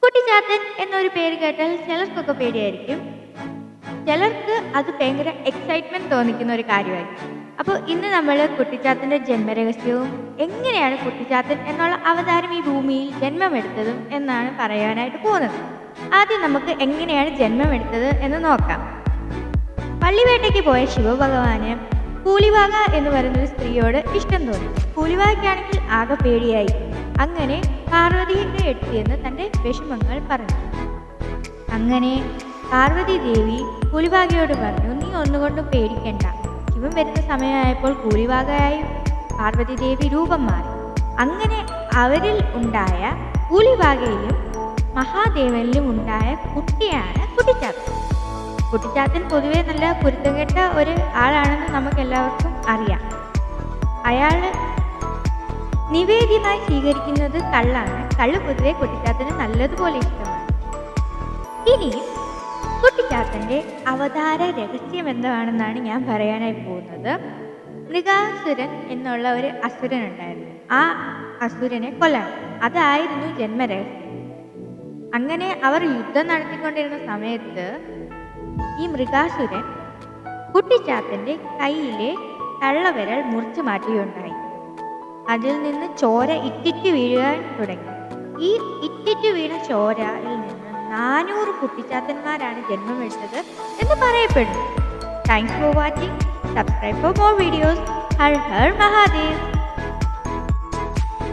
കുട്ടിച്ചാത്തൻ എന്നൊരു പേര് കേട്ടാൽ ചിലർക്കൊക്കെ പേടിയായിരിക്കും, ചിലർക്ക് അത് ഭയങ്കര എക്സൈറ്റ്മെന്റ് തോന്നിക്കുന്ന ഒരു കാര്യമായിരിക്കും. അപ്പോൾ ഇന്ന് നമ്മൾ കുട്ടിച്ചാത്തൻ്റെ ജന്മരഹസ്യവും എങ്ങനെയാണ് കുട്ടിച്ചാത്തൻ എന്നുള്ള അവതാരം ഈ ഭൂമിയിൽ ജന്മമെടുത്തതും എന്നാണ് പറയാനായിട്ട് പോകുന്നത്. ആദ്യം നമുക്ക് എങ്ങനെയാണ് ജന്മമെടുത്തത് എന്ന് നോക്കാം. പള്ളിവേട്ടയ്ക്ക് പോയ ശിവഭഗവാന് കൂലിവാക എന്ന് പറയുന്നൊരു സ്ത്രീയോട് ഇഷ്ടം തോന്നി. കൂലിവാകയ്ക്കാണെങ്കിൽ ആകെ പേടിയായി. അങ്ങനെ പാർവതിയുടെ അടുത്തെന്ന് തൻ്റെ വിഷമങ്ങൾ പറഞ്ഞു. അങ്ങനെ പാർവതി ദേവി കൂലിവാകയോട് പറഞ്ഞു, നീ ഒന്നുകൊണ്ടും പേടിക്കണ്ട. ശിവൻ വരുന്ന സമയമായപ്പോൾ കൂലിവാകയായി പാർവതി ദേവി രൂപം മാറി. അങ്ങനെ അവരിൽ ഉണ്ടായ കൂലിവാകയിലും മഹാദേവനിലും ഉണ്ടായ കുട്ടിയാണ് കുട്ടിച്ചാത്തൻ. കുട്ടിച്ചാത്തൻ പൊതുവെ നല്ല കുരുത്തം കെട്ട ഒരു ആളാണെന്ന് നമുക്ക് എല്ലാവർക്കും അറിയാം. അയാൾ നിവേദ്യമായി സ്വീകരിക്കുന്നത് കള്ളാണ്. കള്ള് പൊതുവെ കുട്ടിച്ചാത്തന് നല്ലതുപോലെ ഇഷ്ടമാണ്. ഇനിയും കുട്ടിച്ചാത്തൻ്റെ അവതാര രഹസ്യം എന്താണെന്നാണ് ഞാൻ പറയാനായി പോകുന്നത്. മൃഗാസുരൻ എന്നുള്ള ഒരു അസുരൻ ഉണ്ടായിരുന്നു. ആ അസുരനെ കൊല്ലണം, അതായിരുന്നു ജന്മരഹസ്യം. അങ്ങനെ അവർ യുദ്ധം നടത്തിക്കൊണ്ടിരുന്ന സമയത്ത് ഈ മൃഗാസുരൻ കുട്ടിച്ചാത്തൻ്റെ കയ്യിലെ തള്ളവിരൽ മുറിച്ചു മാറ്റുകയുണ്ടായി. അതിൽ നിന്ന് ചോര ഇറ്റിറ്റ് വീഴാൻ തുടങ്ങി. ഈ ഇറ്റിറ്റ് വീണ ചോരയിൽ നിന്ന് 400 കുട്ടിച്ചാത്തന്മാരാണ് ജന്മമെടുത്തത് എന്ന് പറയപ്പെടുന്നു. Thanks for watching. Subscribe for more videos. Har Har Mahadev.